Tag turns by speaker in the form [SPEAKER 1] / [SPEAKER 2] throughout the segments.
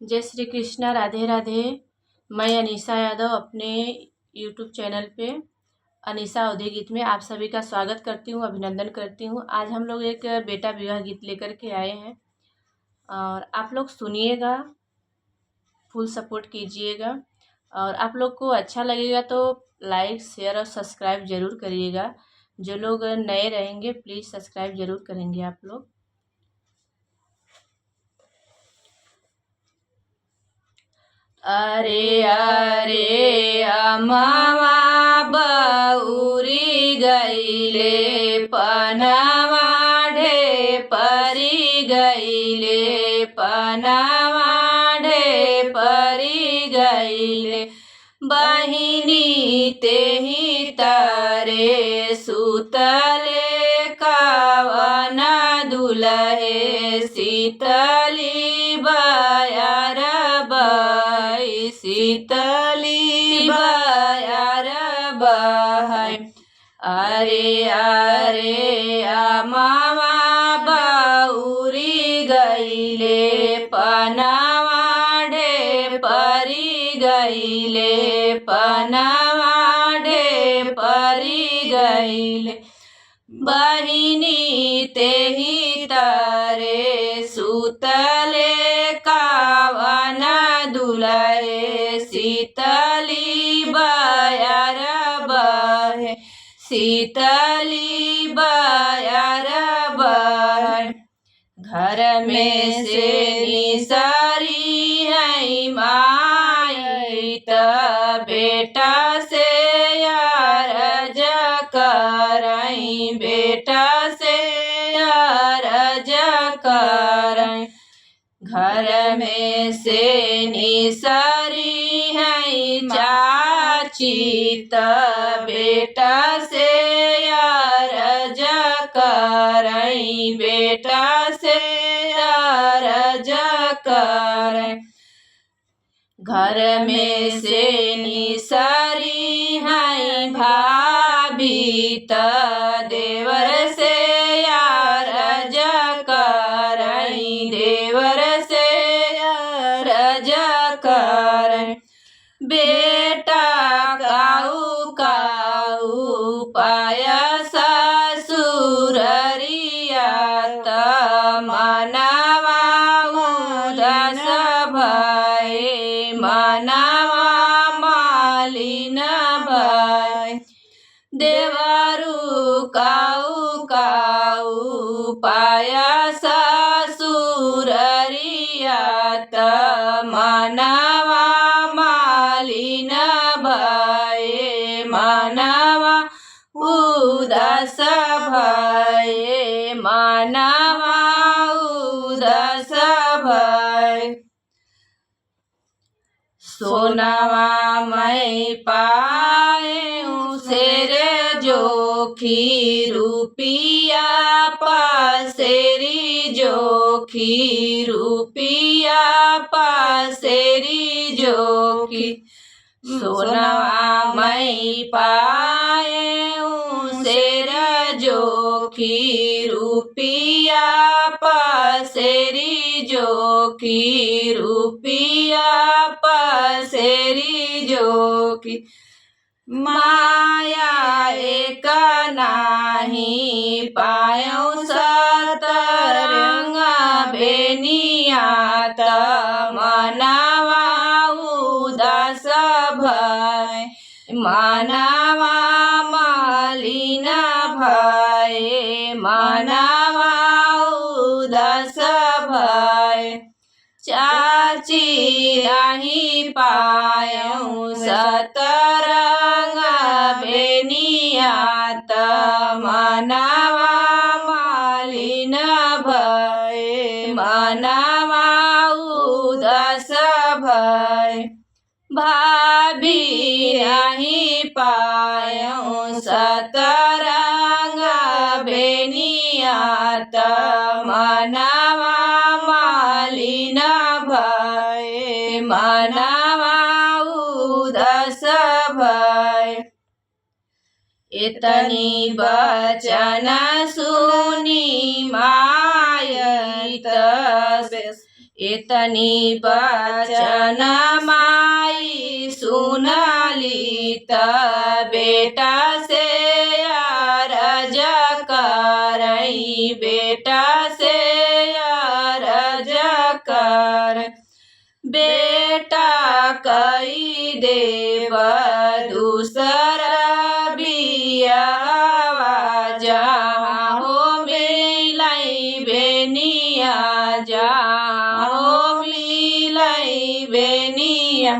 [SPEAKER 1] जय श्री कृष्णा, राधे राधे। मैं अनीशा यादव अपने यूट्यूब चैनल पे अनीशा अवधी गीत में आप सभी का स्वागत करती हूँ, अभिनंदन करती हूँ। आज हम लोग एक बेटा विवाह गीत लेकर के आए हैं और आप लोग सुनिएगा, फुल सपोर्ट कीजिएगा और आप लोग को अच्छा लगेगा तो लाइक, शेयर और सब्सक्राइब ज़रूर करिएगा। जो लोग नए रहेंगे प्लीज़ सब्सक्राइब ज़रूर करेंगे आप लोग। अरे अरे अम्मा बउरी गईले पनवा परी गईले पनवा परी गईले बहिनी तेही तारे सुतले कावन दुलहे शीतली बयार शीतली बयार बहाय। अरे अरे मामा बउरी गईले पनवा परी गईले पनवा परी गईले बहिनी तेही तारे सुतले कावन दुलहे शीतली बयार बहे शीतली बयार बहे। घर में से निसारी है माई त बेटा से यार करई बेटा से यार करई। घर में से निसारी है चाची त बेटा से यार करई बेटा से यार करई। घर में से निसारी है भाभी त देवर से यार करई देवर से यार करई। बेटा काऊ काऊ पाया ससुररिया त मनवा उदास भय मनवा मालिन भय। देवरु काऊ काऊ पाया ससुररिया त मनवा मालिन भय मनवा उदास भय मनवा उदास भय। सोनावा मैं पाए शेर जोखी रुपिया पासेरी जोखी रुपिया पासेरी जोखी। सोनावा मैं पाए शेर जोखी रुपिया पासेरी जोखी रुपिया पासेरी जोखी। माया एक नाही पायो सतरंग बेनिया त मनवा उदास भय मनवा मालिन भय मनवा उदास भय। चाची नहीं पायऊ सतरंग बेनिया त मनवा मालिन भय मनवा उदास भय। भाभी नहीं पायऊ सतरंग बेनिया त मनवा मालिन भय मनवा उदास भय। इतनी बचन सुनी माय एतनी बचन माई सुनली त बेटा से अरज करई, बेटा से अरज कर। बेटा कई देव दूसरा बियावा, जहाँ हो मिलई बेनिया, जहाँ हो मिलई बेनिया।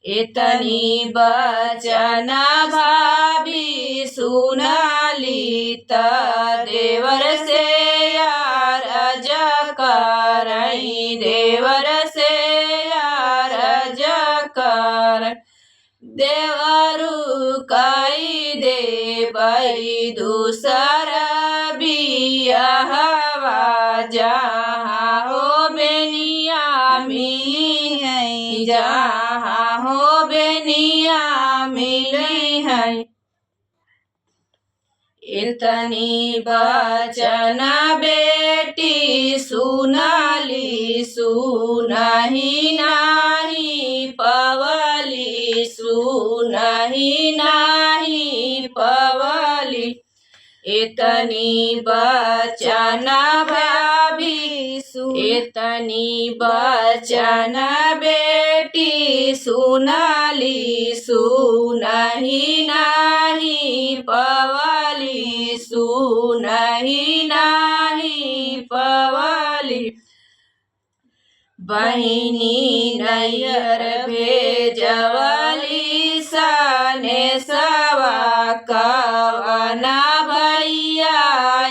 [SPEAKER 1] एतनी बचन भाभी सुनली त देवर से अरज करई, देवर से अरज कर। देवरु कई देवई दूसरा बियाहवा, जहाँ हो बेनिया मिली है, जहाँ हो बेनिया मिली है। इतनी बचन बेटी सुनली, सुनही नाही पवली, सुनही नाही पवली। इतनी बचन भाभी इतनी बचन बेटी सुनली, सुनही नाही पवली, सुनही नाही पवली। बहिनी नैयर भेजवली सने सवा, कवना भैया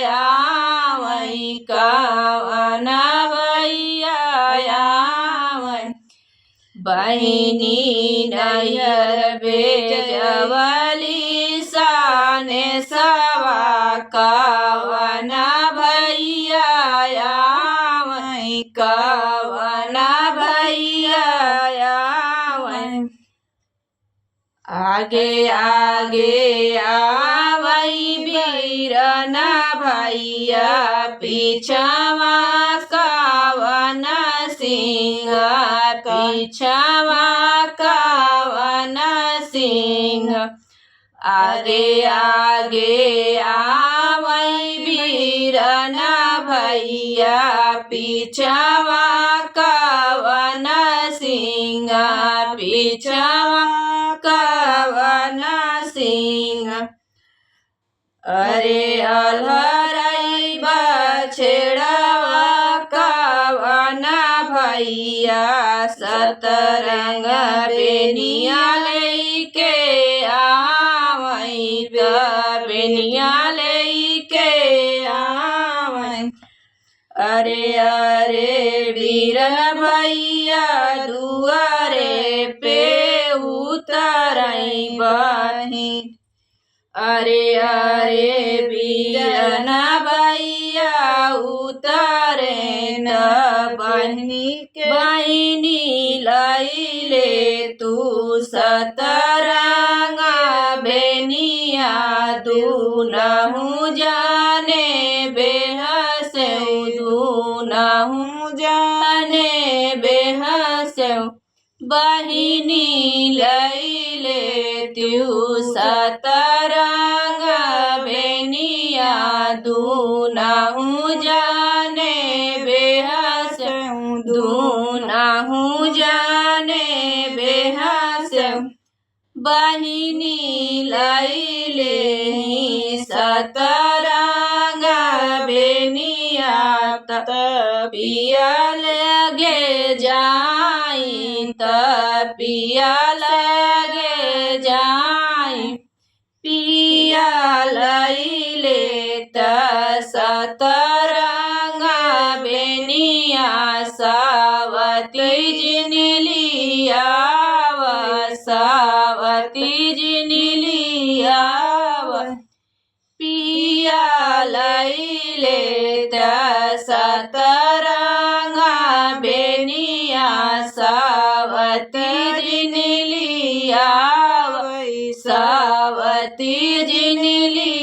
[SPEAKER 1] आवई, कवना भैया आवई। बहिनी नैयर भेजवली सने सवा, कवना भैया आवई, कवना भैया आवई। आगे आगे आवई बीरना भैया, पीछवा कवना सिंह, पीछवा कवना सिंह। आगे आगे आवई बीरना भैया, पीछवा कवना सिंह, पीछवा कवना सिंह। अरे अलहरई बछड़वा कवना भैया, सतरंग बेनिया लेके आवई, बेनिया लेके आवई। अरे अरे बीरन भैया दुआरे पे उतरई बहिन, अरे अरे बीरन भैया उतरे न बहिनी के, बहिनी लैले तू सतरंग बेनिया, दूनहु जाने बेहसे, दूनहु जाने बेहसे। बहिनी लैले त्यू सतरंग बेनिया, दूनहु जाने बेहसे, दूनहु जाने बेहसे। बहिनी लैले सतरंग बेनिया, तपिया लगे जाई, तपिया लगे जाई। पिया लैले त सतरंग बेनिया, सावती जिन लियाव, सावती जिन लियाव। पिया लैले त सतरंग बेनिया, सावती जिन लियाव, सावती जिन लियाव।